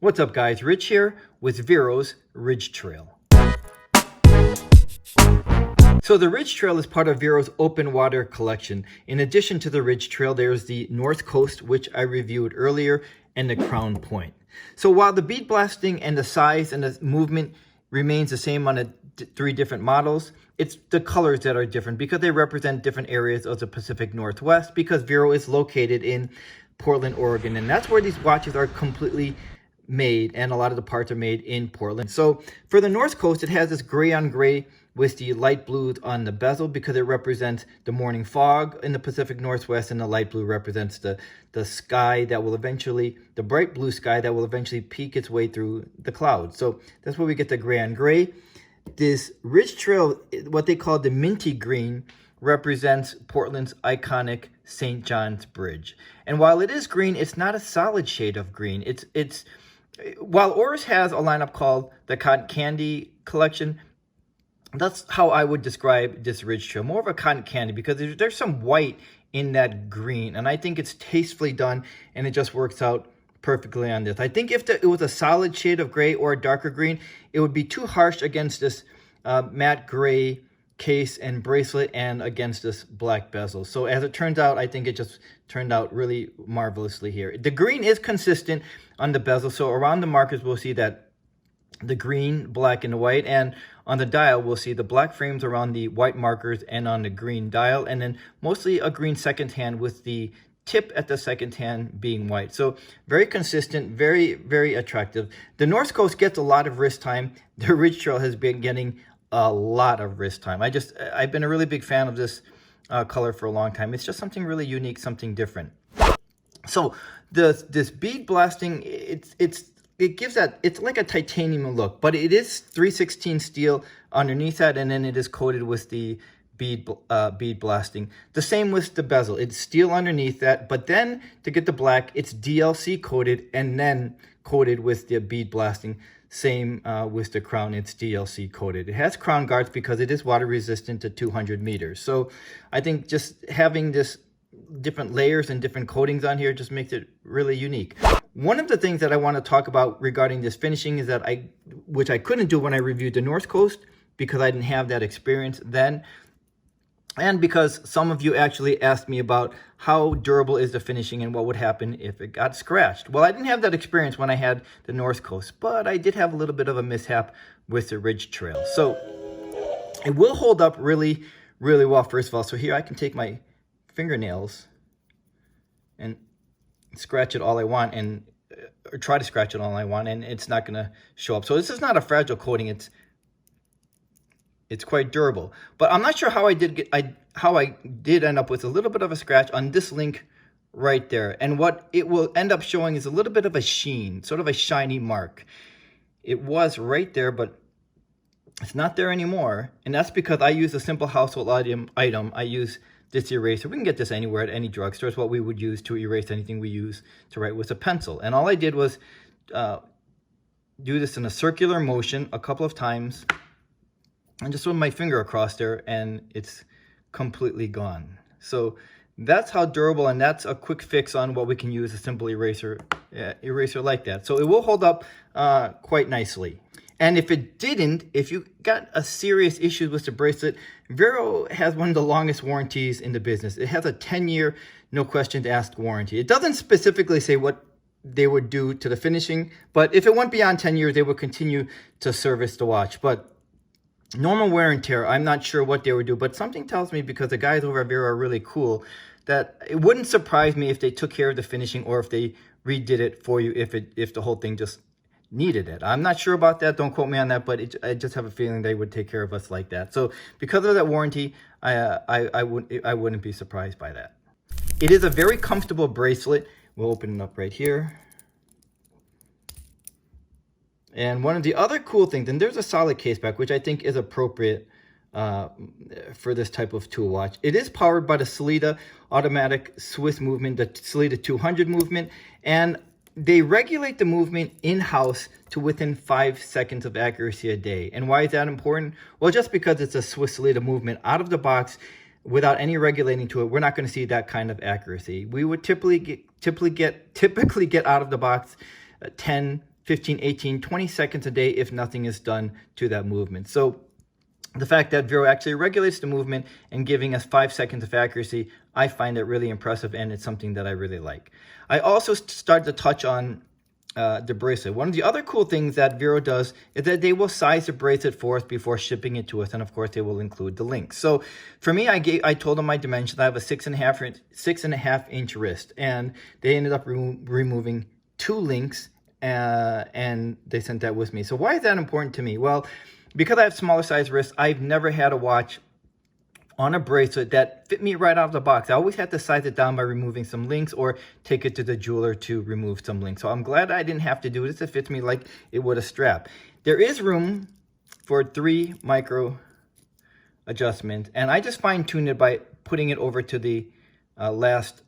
What's up guys, Rich here with Vero's Ridge Trail. So the Ridge Trail is part of Vero's open water collection. In addition to the Ridge Trail, there's the North Coast, which I reviewed earlier, and the Crown Point. So while the bead blasting and the size and the movement remains the same on the three different models, it's the colors that are different because they represent different areas of the Pacific Northwest, because Vero is located in Portland, Oregon, and that's where these watches are completely made, and a lot of the parts are made in Portland. So for the North Coast, it has this gray on gray with the light blue on the bezel because it represents the morning fog in the Pacific Northwest, and the light blue represents the sky that will eventually, the bright blue sky that will eventually peek its way through the clouds. So that's where we get the gray on gray. This Ridge Trail, what they call the minty green, represents Portland's iconic St. John's Bridge. And while it is green, it's not a solid shade of green. While Oris has a lineup called the Cotton Candy Collection, that's how I would describe this Ridge Trail. More of a cotton candy, because there's some white in that green, and I think it's tastefully done, and it just works out perfectly on this. I think if it was a solid shade of gray or a darker green, it would be too harsh against this matte gray case and bracelet and against this black bezel. So as it turns out, I think it just turned out really marvelously here. The green is consistent on the bezel, so around the markers we'll see that the green, black, and the white, and on the dial we'll see the black frames around the white markers and on the green dial, and then mostly a green second hand with the tip at the second hand being white. So very consistent, very, very attractive. The North Coast gets a lot of wrist time. The Ridge Trail has been getting a lot of wrist time. I've been a really big fan of this color for a long time. It's just something really unique, something different. So this bead blasting, it gives that, it's like a titanium look, but it is 316 steel underneath that, and then it is coated with the bead blasting. The same with the bezel. It's steel underneath that, but then to get the black, it's DLC coated and then coated with the bead blasting. Same with the crown, it's DLC coated. It has crown guards because it is water resistant to 200 meters. So I think just having this different layers and different coatings on here just makes it really unique. One of the things that I want to talk about regarding this finishing is that which I couldn't do when I reviewed the North Coast because I didn't have that experience then. And because some of you actually asked me about how durable is the finishing and what would happen if it got scratched. Well, I didn't have that experience when I had the North Coast, but I did have a little bit of a mishap with the Ridge Trail. So it will hold up really, really well, first of all. So here I can take my fingernails and scratch it all I want, or try to scratch it all I want, and it's not going to show up. So this is not a fragile coating. It's quite durable, but I'm not sure how I did end up with a little bit of a scratch on this link right there. And what it will end up showing is a little bit of a sheen, sort of a shiny mark. It was right there, but it's not there anymore. And that's because I use a simple household item. I use this eraser. We can get this anywhere at any drugstore. It's what we would use to erase anything we use to write with a pencil. And all I did was do this in a circular motion a couple of times, and just run my finger across there, and it's completely gone. So that's how durable, and that's a quick fix on what we can use a simple eraser like that. So it will hold up quite nicely. And if it didn't, if you got a serious issue with the bracelet, Vero has one of the longest warranties in the business. It has a 10-year, no questions asked warranty. It doesn't specifically say what they would do to the finishing, but if it went beyond 10 years, they would continue to service the watch. But normal wear and tear, I'm not sure what they would do, but something tells me, because the guys over at Vero are really cool, that it wouldn't surprise me if they took care of the finishing or if they redid it for you if the whole thing just needed it. I'm not sure about that. Don't quote me on that, but I just have a feeling they would take care of us like that. So because of that warranty, I wouldn't be surprised by that. It is a very comfortable bracelet. We'll open it up right here. And one of the other cool things, and there's a solid case back, which I think is appropriate for this type of tool watch. It is powered by the Sellita automatic Swiss movement, the Sellita 200 movement, and they regulate the movement in-house to within 5 seconds of accuracy a day. And why is that important? Well, just because it's a Swiss Sellita movement out of the box without any regulating to it, we're not going to see that kind of accuracy. We would typically get out of the box 10, 15, 18, 20 seconds a day if nothing is done to that movement. So the fact that Vero actually regulates the movement and giving us 5 seconds of accuracy, I find it really impressive, and it's something that I really like. I also started to touch on the bracelet. One of the other cool things that Vero does is that they will size the bracelet for us before shipping it to us, and of course they will include the link. So for me, I told them my dimensions. I have a 6.5 inch wrist, and they ended up removing 2 links, and they sent that with me. So why is that important to me? Well, because I have smaller size wrists, I've never had a watch on a bracelet that fit me right out of the box. I always had to size it down by removing some links or take it to the jeweler to remove some links. So I'm glad I didn't have to do this. It fits me like it would a strap. There is room for 3 micro adjustments, and I just fine-tuned it by putting it over to the last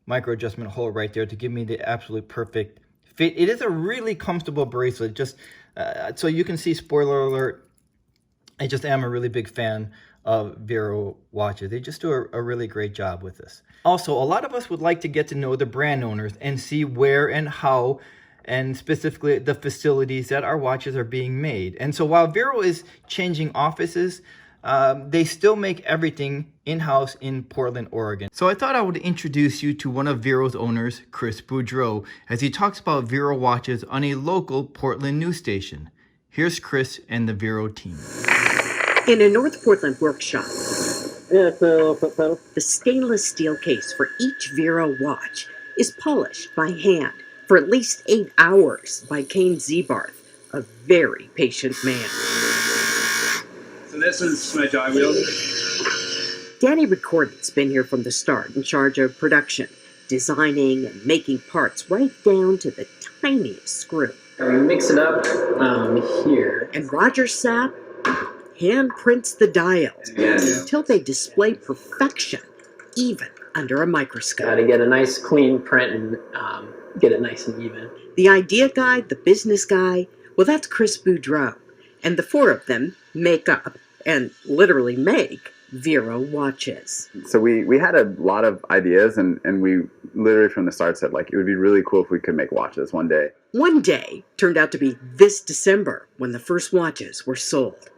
micro adjustment hole right there to give me the absolute perfect fit. It is a really comfortable bracelet. Just so you can see, spoiler alert, I just am a really big fan of Vero watches. They just do a really great job with this. Also, a lot of us would like to get to know the brand owners and see where and how, and specifically the facilities that our watches are being made. And so while Vero is changing offices, they still make everything in-house in Portland, Oregon. So I thought I would introduce you to one of Vero's owners, Chris Boudreau, as he talks about Vero watches on a local Portland news station. Here's Chris and the Vero team. In a North Portland workshop, the stainless steel case for each Vero watch is polished by hand for at least 8 hours by Kane Zebarth, a very patient man. So this is my jog wheel. Danny Recording's been here from the start, in charge of production, designing and making parts right down to the tiniest screw. We mix it up here. And Roger Sapp hand prints the dials until they display perfection, even under a microscope. Got to get a nice clean print and get it nice and even. The idea guy, the business guy, well, that's Chris Boudreau. And the 4 of them make up, and literally make, Vero watches. So we had a lot of ideas, and we literally from the start said, like, it would be really cool if we could make watches one day. One day turned out to be this December when the first watches were sold.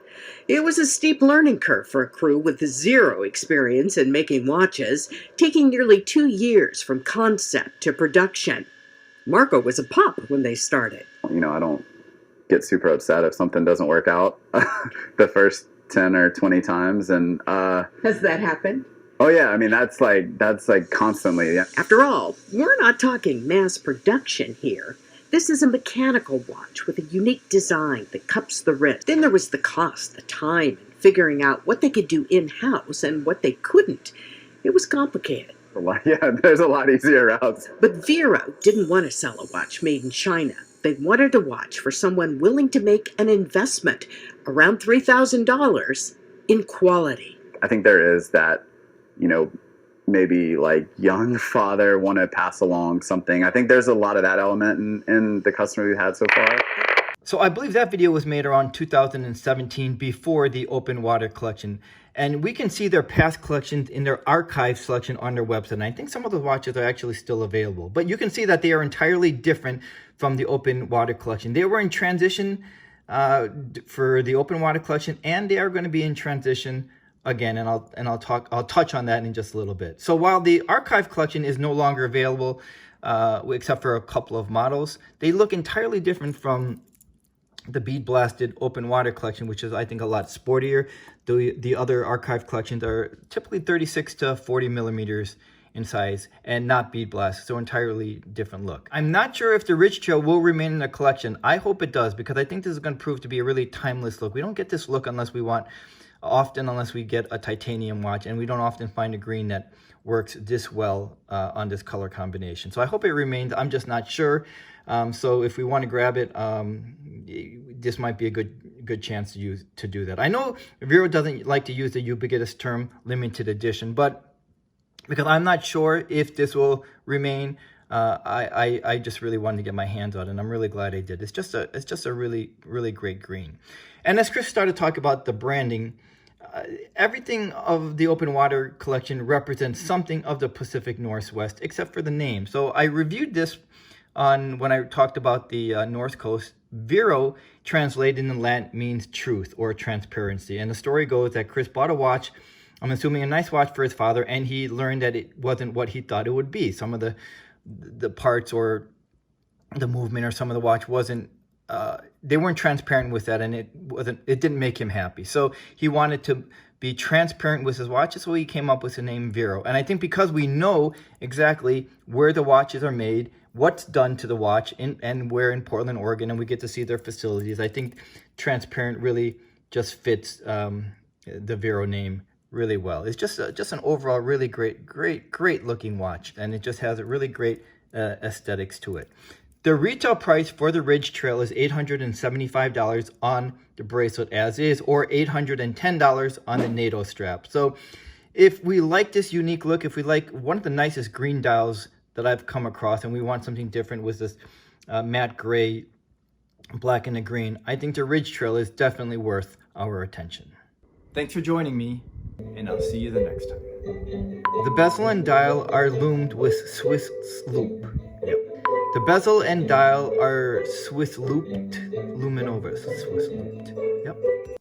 It was a steep learning curve for a crew with 0 experience in making watches, taking nearly 2 years from concept to production. Marco was a pup when they started. You know, I don't get super upset if something doesn't work out the first 10 or 20 times. And Has that happened? oh yeah, I mean, that's like constantly. Yeah. After all, we're not talking mass production here. This is a mechanical watch with a unique design that cups the wrist. Then there was the cost, the time, and figuring out what they could do in-house and what they couldn't. It was complicated. Yeah, there's a lot easier routes. But Vero didn't want to sell a watch made in China. They wanted a watch for someone willing to make an investment, around $3,000, in quality. I think there is that, you know, maybe like young father want to pass along something. I think there's a lot of that element in the customer we've had so far. So I believe that video was made around 2017, before the open water collection. And we can see their past collections in their archive selection on their website. And I think some of the watches are actually still available. But you can see that they are entirely different from the open water collection. They were in transition for the open water collection, and they are going to be in transition again, and I'll touch on that in just a little bit. So while the archive collection is no longer available, except for a couple of models, they look entirely different from the bead blasted open water collection, which is, I think, a lot sportier. The other archive collections are typically 36 to 40 millimeters in size and not bead blasted, so entirely different look. I'm not sure if the Ridge Trail will remain in the collection. I hope it does, because I think this is going to prove to be a really timeless look. We don't get this look unless we get a titanium watch, and we don't often find a green that works this well on this color combination. So I hope it remains. I'm just not sure. So if we want to grab it, this might be a good chance to do that. I know Vero doesn't like to use the ubiquitous term limited edition, but because I'm not sure if this will remain, I just really wanted to get my hands on it, and I'm really glad I did. It's just a really, really great green. And as Chris started talking about the branding, everything of the open water collection represents something of the Pacific Northwest, except for the name. So I reviewed this when I talked about the North Coast, Vero translated in the Latin means truth or transparency. And the story goes that Chris bought a watch, I'm assuming a nice watch for his father, and he learned that it wasn't what he thought it would be. Some of the parts or the movement or some of the watch wasn't, they weren't transparent with that, and it didn't make him happy. So he wanted to be transparent with his watches, so he came up with the name Vero. And I think because we know exactly where the watches are made, what's done to the watch, and where in Portland, Oregon, and we get to see their facilities, I think transparent really just fits the Vero name really well. It's just an overall really great looking watch, and it just has a really great aesthetics to it. The retail price for the Ridge Trail is $875 on the bracelet as is, or $810 on the NATO strap. So if we like this unique look, if we like one of the nicest green dials that I've come across, and we want something different with this matte gray, black and the green, I think the Ridge Trail is definitely worth our attention. Thanks for joining me, and I'll see you the next time. The bezel and dial are loomed with Swiss loop. Yep. The bezel and dial are Swiss looped luminovas. Swiss looped. Yep.